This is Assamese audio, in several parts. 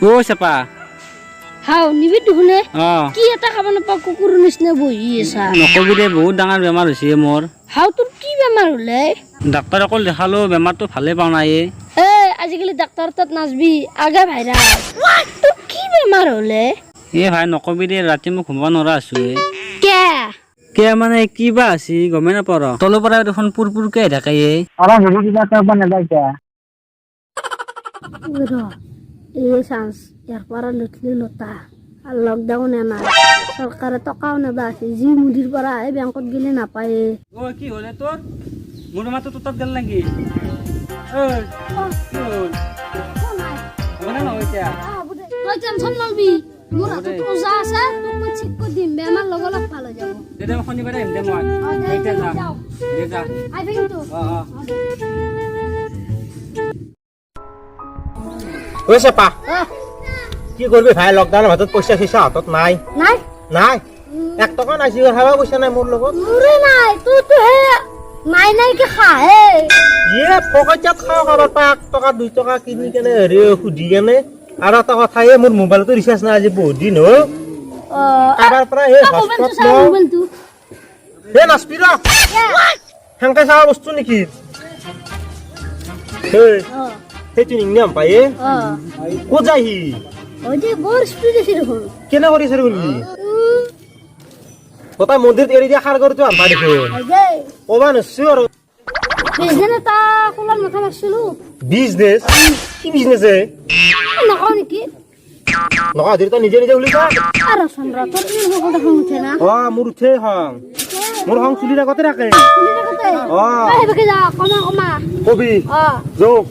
ও চেপা হাও নিবি দুখনে অ কি এটা খাব নাপা কুকুৰ নিচিনা বহি আছা নকবি দে বহুত ডাঙৰ বেমাৰ হৈছে মোৰ হাও তোৰ কি বেমাৰ হলে ডাক্তৰ অকল দেখালো বেমাৰটো ভালে পাওঁ নাই এ আজিকালি ডাক্তৰ তাত নাচবি আগে ভাইৰাছ তোৰ কি বেমাৰ হলে ভাই নকবি দে ৰাতি মই ঘুমাব নোৱাৰা আছো কে কে মানে কিবা আছে গমে নাপাওঁ তলৰ পৰা দেখোন পুৰপুৰকে আহি থাকে এই চান্স ইয়াৰ পৰা লুটলি লতা আৰু লকডাউন নাই চৰকাৰে টকাও নেদা আছে যি মুদিৰ পৰা আহে বেংকত গেলে নাপায়ে ও কি হলে তোৰ মোৰ মাতো তোৰ তাত গেল নেকি তই টেনচন নলবি মোৰ হাতত ওজা আছে তোক মই ঠিক কৰি দিম বেমাৰ লগে লগ ভাল হৈ যাব দে মই শনিবাৰে আহিম দে মই এতিয়া যা দে যা আহিবি কিন্তু ঐ চেপা কি করবি ভাই লকডাউনের হাতত পয়সা ফিসা হাতত নাই নাই নাই 1 টাকা নাই সিগার খাওয়া পয়সা নাই মোর লগত মোৰে নাই তুই তো হে নাই নাই কি খা হে ইয়ে ফকাচাত খাওয়া খাবার পা 1 টাকা 2 টাকা কিনি কেনে হেৰি সুধি কেনে আৰু এটা কথা মোৰ মোবাইলটো ৰিচাৰ্জ নাই আজি বহুত দিন হ'ল কাবাৰ পৰা হে হটস্পট মোবাইলটো হে নাচপিৰা হেংকে চাৱা বস্তু নেকি হে সেইটো নিয়ম পায়ে ক'ত যাহি ওই যে বৰ স্পিড আছে দেখোন কেনে কৰিছে বুলি কতা মন্দিৰত এৰি দিয়া খাৰ কৰিতো আনবা দেখো ওই যে ওবা নছো আৰু বিজনেস তা খোলাৰ মাথা মাৰছিলো বিজনেস কি বিজনেস হে নকও নেকি নকা দেৰি নিজে নিজে উলি যা আৰ চন্দ্ৰ তোৰ কি বকল দেখুন উঠে না মোৰ উঠে হং মোৰ হং চুলিৰ আগতে ৰাখে এই বেকে যা কমা কমা কবি যোগ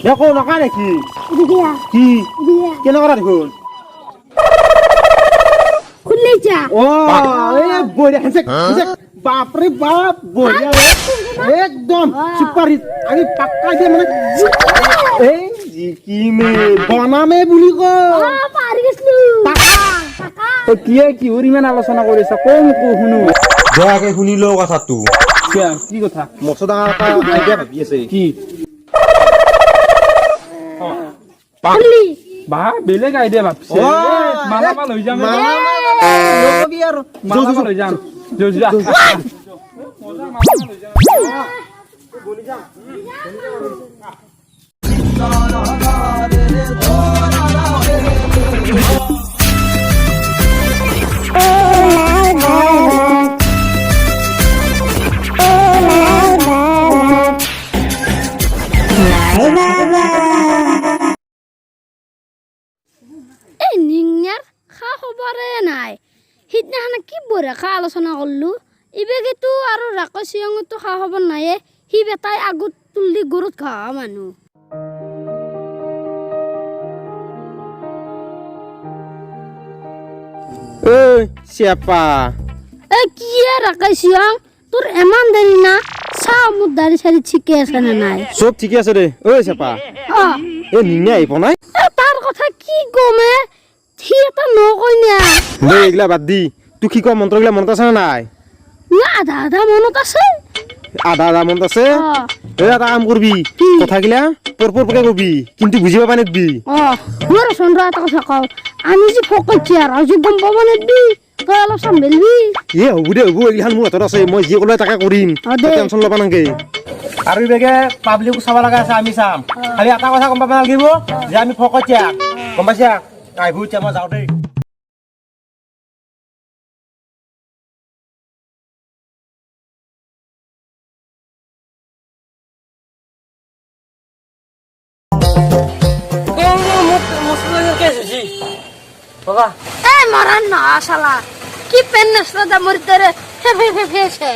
দেখো নকা নেকি দিয়া কি দিয়া কেনে কৰা দেখোন খুললে যা এই বঢ়িয়া হেঁচে বাপরে বাপ বঢ়িয়া একদম সুপার হিট আমি পাক্কা দিয়ে মানে এই কি মে বনামে বুলি কো পারি গেছলু তো কি হৰি ইমান আলোচনা কৰিছ কোন শুনো দয়াকে শুনি ল কথাটো কি কথা মছদা এটা আইডিয়া ভাবি আছে কি খুললি বা বেলেগ আইডিয়া ভাবছে মালামাল হৈ যাম লগবি আৰু মালামাল হৈ যাম যা এই নিংনাৰ খা খবৰে নাই সিদিনাখানে কি বঢ়িয়াকে আলোচনা কৰলো ইবেগেতো আৰু ৰাকচিয়ঙতো খা খবৰ নাইয়ে সি বেটাই আগত তুলি গৰুত খা মানুহ ঐ চেপা এ কি ৰাকচিয়ং তোৰ এমান দেৰি না চা মোৰ দাড়ি চাৰি ঠিকে আছে নে নাই সব ঠিকে আছে দে ঐ চেপা এ নিনে আহি পনাই তাৰ কথা কি কমে সি এটা নকই না দে এইগিলা বাদ দি তুই কি কোৱা মন্ত্ৰগিলা মনত আছে নে নাই আধা আধা মনত আছে আধা আধা মনত আছে এই এটা কাম কৰবি কথাগিলা পৰপৰকে কবি কিন্তু বুজি পাবা নেদবি মোৰ চন্দ্ৰ এটা কথা কওঁ আমি যে ফকৈছি আৰু আজি গম পাব নেদবি তই অলপ চম্ভালিবি হ'ব দে হ'ব এইগিলাখান মোৰ হাতত আছে মই যি ক'লে তাকে কৰিম টেনচন ল'বা নালাগে আৰু ইবেগে পাব্লিক চাব লগা আছে আমি চাম খালি এটা কথা গম পাব লাগিব যে আমি ফকতীয়া গম পাইছা আহিব এতিয়া মই যাওঁ দেই বাবা এ মরান না শালা কি পেন নসলা দা মরতরে ফে ফে ফে ফেছে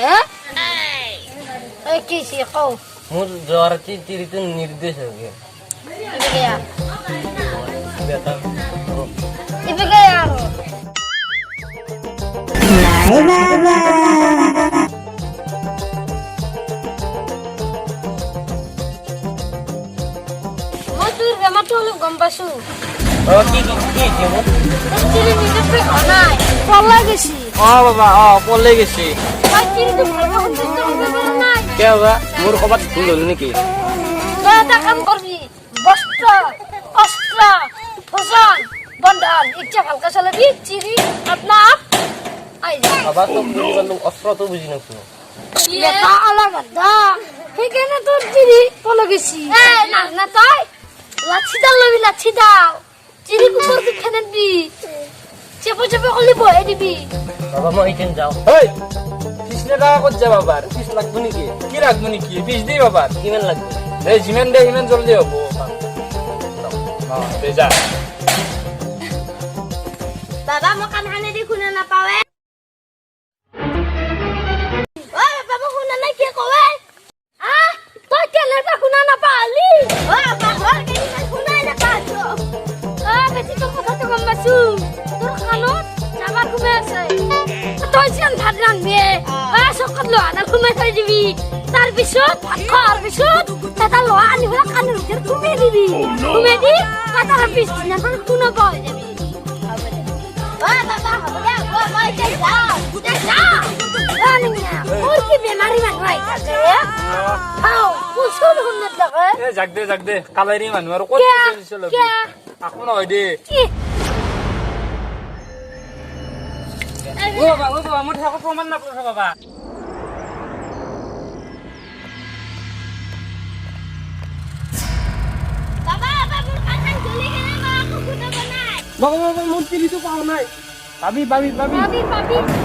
এই কি সি কও মোৰ জ্বৰটি তিৰিটো নিৰ্দেশ হৈ ইবেগে আৰ মই তোৰ বেমাৰটো অলপ গম পাইছো কি চিৰি নিজে নাই পলাই গেছি বাবা পলে গেছি তই চিৰিটো ভালকে সুন্দৰ কৰিব নাই কিয় বা মোৰ ক'ৰবাত ভুল হ'ল নেকি তই এটা কাম কৰবি বস্ত্ৰ অস্ত্ৰ হোসেন বন্ডান ইচ্ছা হালকা চালাবি চিরি আপনা আই যা বাবা তো বুঝি অস্ত্র তো বুঝি না এটা আলাদা দা এখানে তোর চিরি পলে গেছি এই না না তাই লাচ্ছি দাও লবি লাচ্ছি দাও চিরি কুকুর কি খেনে দি চেপে চেপে কলি বয়ে দিবি বাবা মই কেন যাও এই পিছনে টাকা কত যা বাবার পিছ লাগবো নাকি কি রাখবো নাকি পিছ দিই বাবার কিমান লাগবে এই জিমেন দে হিমেন জলদি হবো দে যা বাবা মই কান হানে দি শুনা না পাৱে ঐ বাবা শুনা নাই কি কৱে আ তই কেলে বা শুনা না পালি ঐ বাবা কেলে শুনাই না পাছো বেছি তো কথা তো গম পাছো তোৰ খানত যাবা ঘুমে আছে তই যেন ভাত ৰান্ধবি চকত লোৱা না ঘুমে থৈ দিবি তাৰ পিছত ভাত খোৱাৰ পিছত এটা লোৱা আনি পেলাই কাণৰ ভিতৰত ঘুমে দিবি ঘুমে দি তাৰ পিছদিনা তই শুনা পাই যাবি বাবা হ'ব দে মই যাওঁ ওর কি বেমারি মানুষ থাকে হাও কুসুল হুন্নত লাগে এ জাগ দে কালারি মানুহ আৰু কত চল আকো নহয় দে ও বাবা মই থাকো প্ৰমাণ নাপাওঁ বাবা বাবা বাবুৰ কাছে চলে গেলে মা কুকুটা বানায় বাবা মোৰ চিৰিটো পাও নাই পাবি পাবি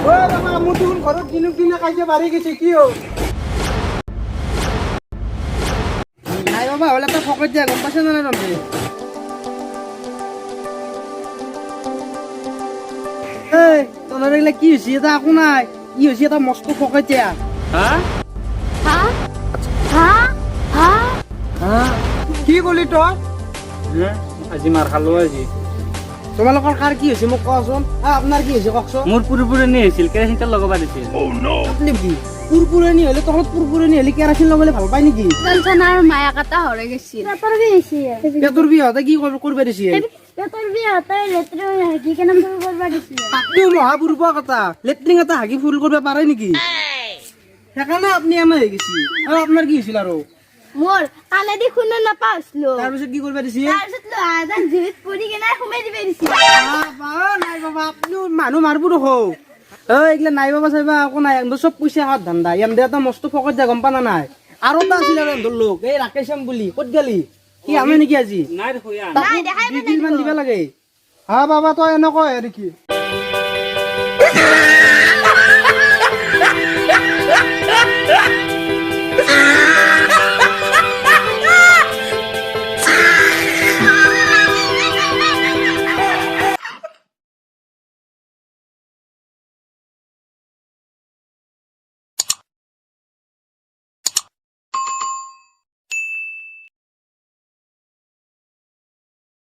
ঐ বাবা মোৰ দেখোন ঘৰত দিনক দিনে কাজিয়া বাঢ়ি গৈছে কি হ'ল নাই বাবা হ'লে এটা ফকত দিয়া গম পাইছে নে নাই তহঁতে এই তহঁতৰ এইগিলা কি হৈছে এটা একো নাই কি হৈছে এটা মস্ত ফকত দিয়া হা হা হা হা কি ক'লি তই আজি মাৰ খালো আজি তোমালোকৰ কাৰ কি হৈছে মোক কোৱাচোন আপোনাৰ কি হৈছে কওকচোন মোৰ পুৰপুৰণি হৈছিল কেৰাচিন লগাব দিছিল আপুনি কি পুৰপুৰণি হ'লে তহঁত পুৰপুৰণি হ'লে কেৰাচিন লগালে ভাল পায় নেকি জলছনাৰ মায়া কাটা হৰে গেছি পেটৰ বি হৈছে পেটৰ বিষ হওঁতে কি কৰিব দিছে পেটৰ বি হতে লেট্ৰিন হাগি কেনে ফুল কৰবা দিছি আপুনি মহাপুৰুষ কথা লেট্ৰিন এটা হাগি ফুল কৰিব পাৰে নেকি সেইকাৰণে আপুনি এনে হৈ গৈছে আৰু আপোনাৰ কি হৈছিল আৰু মোৰ কানেদি শুনা নাপাছলো তাৰপিছত কি কৰিব দিছে তাৰপিছত লহাজন জিত পৰি কেনে সোমাই দিবে দিছি নাই বাবা আপুনি মানুহ মাৰব দেখো এইগিলা নাই বাবা চাইবা একো নাই এন্দৰ চব পইচা হাত ধান্দা এন্দে এটা মস্ত ফকত যা গম পা নাই আৰু এটা আছিল আৰু এন্দৰ লোক এই ৰাকেশম বুলি ক'ত গেলি কি আমি নেকি আজি নাই দেখো ইয়া নাই দেখাই বিল মান দিবা লাগে হা বাবা তই এনেকৈ হে নেকি Ah!